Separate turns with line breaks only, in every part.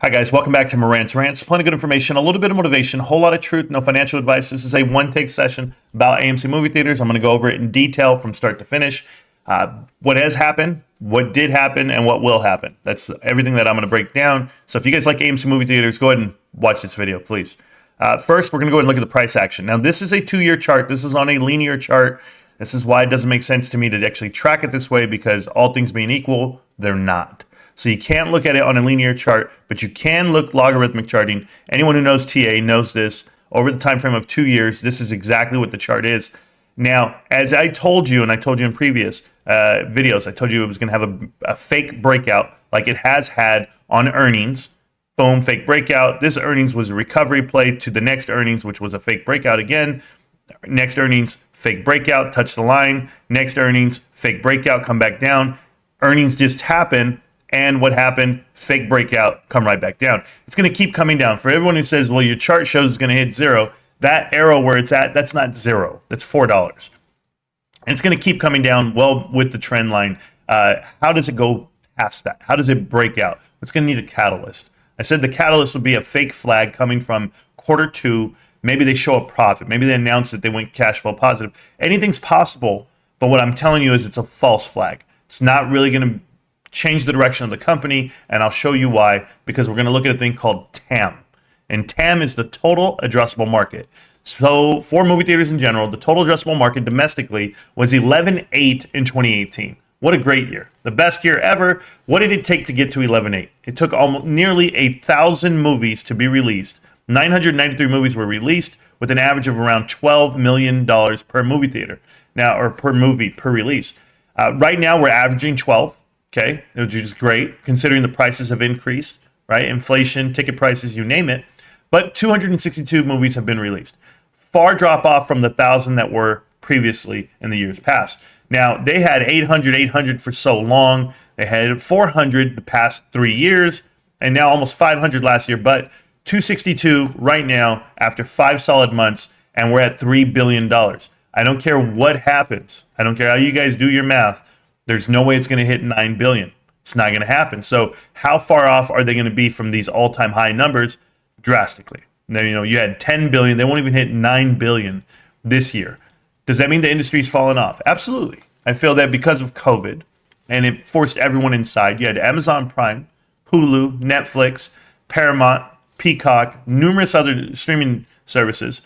Hi guys, welcome back to Moran's Rants. Plenty of good information, a little bit of motivation, a whole lot of truth, no financial advice. This is a one-take session about AMC movie theaters. I'm going to go over it in detail from start to finish. What has happened, what did happen, and what will happen. That's everything that I'm going to break down. So if you guys like AMC movie theaters, go ahead and watch this video, please. First, we're going to go ahead and look at the price action. Now, this is a 2-year chart. This is on a linear chart. This is why it doesn't make sense to me to actually track it this way, because all things being equal, they're not. So you can't look at it on a linear chart, but you can look logarithmic charting. Anyone who knows TA knows this. Over the time frame of 2 years, this is exactly what the chart is. Now, as I told you, and I told you in previous videos, I told you it was going to have a fake breakout like it has had on earnings. Boom, fake breakout. This earnings was a recovery play to the next earnings, which was a fake breakout again. Next earnings, fake breakout, touch the line. Next earnings, fake breakout, come back down. Earnings just happen. And what happened? Fake breakout, come right back down. It's going to keep coming down. For everyone who says, well, your chart shows it's going to hit zero, that arrow where it's at, that's not zero. That's $4. And it's going to keep coming down well with the trend line. How does it go past that? How does it break out? It's going to need a catalyst. I said the catalyst would be a fake flag coming from Q2. Maybe they show a profit. Maybe they announce that they went cash flow positive. Anything's possible, but what I'm telling you is it's a false flag. It's not really going to change the direction of the company, and I'll show you why, because we're going to look at a thing called TAM. And TAM is the total addressable market. So for movie theaters in general, the total addressable market domestically was 11.8 in 2018. What a great year. The best year ever. What did it take to get to 11.8? It took almost nearly 1,000 movies to be released. 993 movies were released with an average of around $12 million per movie theater. Now, or per movie, per release. Right now, we're averaging 12. Okay, which is great considering the prices have increased, right? Inflation, ticket prices, you name it. But 262 movies have been released. Far drop off from the 1,000 that were previously in the years past. Now, they had 800 for so long. They had 400 the past 3 years, and now almost 500 last year. But 262 right now after 5 solid months, and we're at $3 billion. I don't care what happens. I don't care how you guys do your math. There's no way it's going to hit 9 billion. It's not going to happen. So how far off are they going to be from these all-time high numbers? Drastically. Now, you had 10 billion. They won't even hit 9 billion this year. Does that mean the industry's fallen off? Absolutely. I feel that because of COVID, and it forced everyone inside. You had Amazon Prime, Hulu, Netflix, Paramount, Peacock, numerous other streaming services.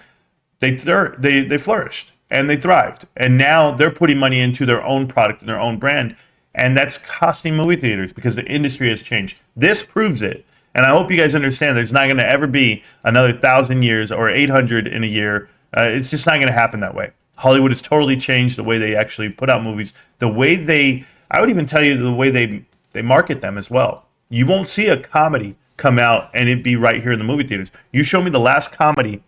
They flourished. And they thrived. And now they're putting money into their own product and their own brand. And that's costing movie theaters because the industry has changed. This proves it. And I hope you guys understand there's not going to ever be another 1,000 years or 800 in a year. It's just not going to happen that way. Hollywood has totally changed the way they actually put out movies. The way I would even tell you the way they market them as well. You won't see a comedy come out and it be right here in the movie theaters. You show me the last comedy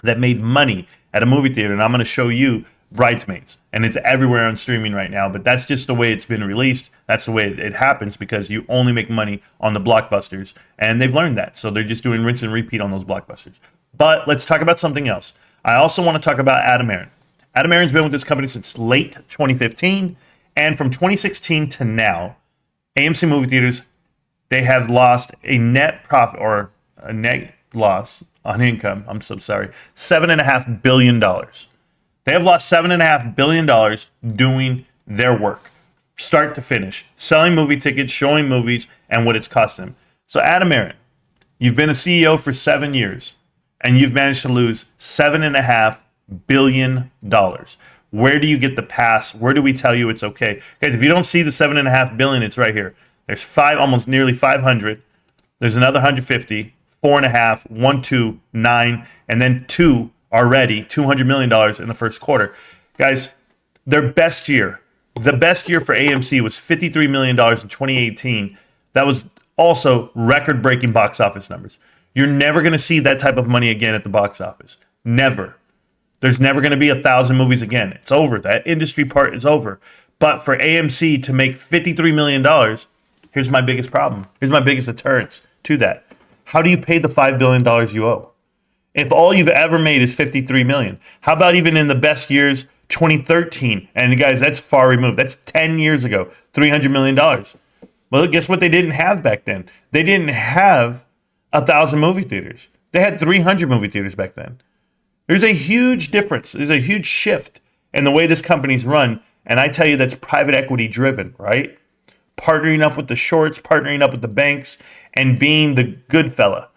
that made money at a movie theater, and I'm going to show you Bridesmaids, and it's everywhere on streaming right now, but that's just the way it's been released. That's the way it happens, because you only make money on the blockbusters, and they've learned that, so they're just doing rinse and repeat on those blockbusters. But let's talk about something else. I also want to talk about Adam Aron. Adam Aron's been with this company since late 2015, and from 2016 to now, AMC movie theaters, they have lost a net profit, or a net loss on income, I'm so sorry, $7.5 billion. They have lost $7.5 billion doing their work, start to finish, selling movie tickets, showing movies, and what it's cost them. So Adam Aron, you've been a CEO for 7 years, and you've managed to lose $7.5 billion. Where do you get the pass? Where do we tell you it's okay? Guys, if you don't see the $7.5 billion, it's right here. There's almost nearly 500. There's another 150. 4.5, 1, 2, 9, and then 2 already, $200 million in the first quarter. Guys, their best year, the best year for AMC was $53 million in 2018. That was also record-breaking box office numbers. You're never going to see that type of money again at the box office. Never. There's never going to be 1,000 movies again. It's over. That industry part is over. But for AMC to make $53 million, here's my biggest problem. Here's my biggest deterrence to that. How do you pay the $5 billion you owe? If all you've ever made is $53 million, how about even in the best years, 2013? And guys, that's far removed. That's 10 years ago, $300 million. Well, guess what they didn't have back then? They didn't have 1,000 movie theaters. They had 300 movie theaters back then. There's a huge difference. There's a huge shift in the way this company's run. And I tell you, that's private equity driven, right? Partnering up with the shorts, partnering up with the banks, and being the good fella.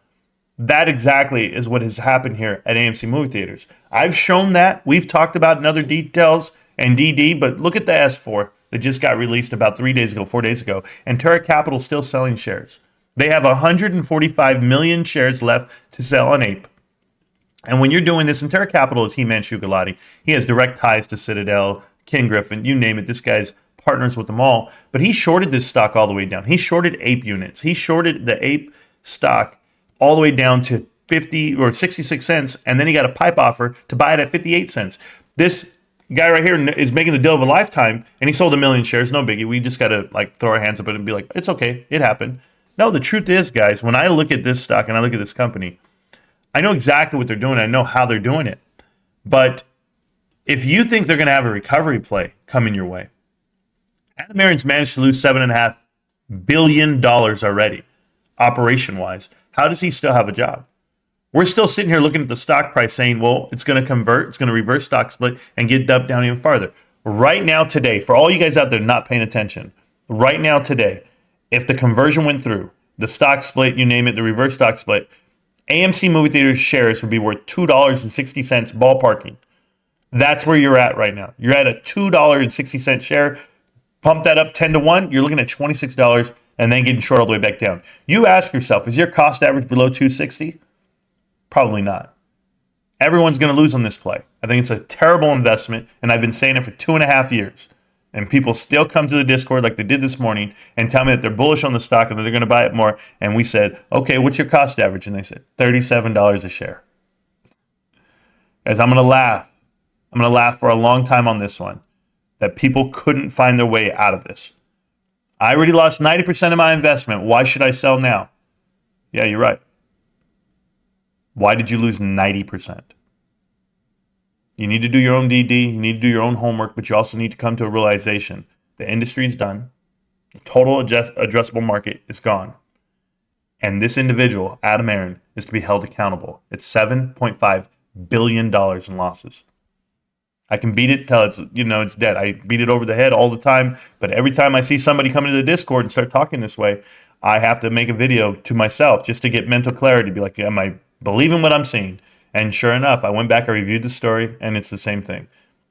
That exactly is what has happened here at AMC movie theaters. I've shown that. We've talked about in other details and DD, but look at the S4 that just got released about 4 days ago. And Terra Capital still selling shares. They have 145 million shares left to sell on APE. And when you're doing this, and Terra Capital is Himanshu Gulati. He has direct ties to Citadel, Ken Griffin, you name it. This guy's partners with them all. But he shorted this stock all the way down. He shorted APE units. He shorted the APE stock all the way down to 50 or 66 cents. And then he got a pipe offer to buy it at 58 cents. This guy right here is making the deal of a lifetime, and he sold 1 million shares. No biggie. We just got to throw our hands up and be like, it's okay. It happened. No, the truth is, guys, when I look at this stock and I look at this company, I know exactly what they're doing. I know how they're doing it. But if you think they're going to have a recovery play coming your way, Adam Aron's managed to lose $7.5 billion already, operation-wise. How does he still have a job? We're still sitting here looking at the stock price saying, well, it's going to convert, it's going to reverse stock split and get dumped down even farther. Right now, today, for all you guys out there not paying attention, right now, today, if the conversion went through, the stock split, you name it, the reverse stock split, AMC movie theater shares would be worth $2.60 ballparking. That's where you're at right now. You're at a $2.60 share. Pump that up 10 to 1, you're looking at $26 and then getting short all the way back down. You ask yourself, is your cost average below 260? Probably not. Everyone's going to lose on this play. I think it's a terrible investment, and I've been saying it for 2.5 years. And people still come to the Discord like they did this morning and tell me that they're bullish on the stock and that they're going to buy it more. And we said, okay, what's your cost average? And they said, $37 a share. Guys, I'm going to laugh. I'm going to laugh for a long time on this one, that people couldn't find their way out of this. I already lost 90% of my investment. Why should I sell now? Yeah, you're right. Why did you lose 90%? You need to do your own DD. You need to do your own homework, but you also need to come to a realization. The industry's done. The total addressable market is gone. And this individual, Adam Aron, is to be held accountable. It's $7.5 billion in losses. I can beat it till it's dead. I beat it over the head all the time. But every time I see somebody come into the Discord and start talking this way, I have to make a video to myself just to get mental clarity. Be like, am I believing what I'm seeing? And sure enough, I went back, I reviewed the story, and it's the same thing.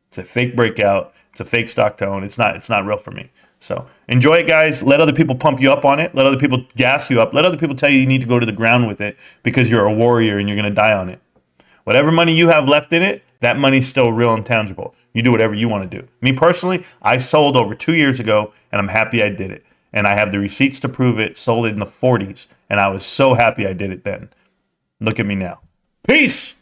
It's a fake breakout. It's a fake stock tone. It's not real for me. So enjoy it, guys. Let other people pump you up on it. Let other people gas you up. Let other people tell you need to go to the ground with it because you're a warrior and you're going to die on it. Whatever money you have left in it, that money's still real and tangible. You do whatever you want to do. Me personally, I sold over 2 years ago, and I'm happy I did it. And I have the receipts to prove it. Sold it in the 40s, and I was so happy I did it then. Look at me now. Peace!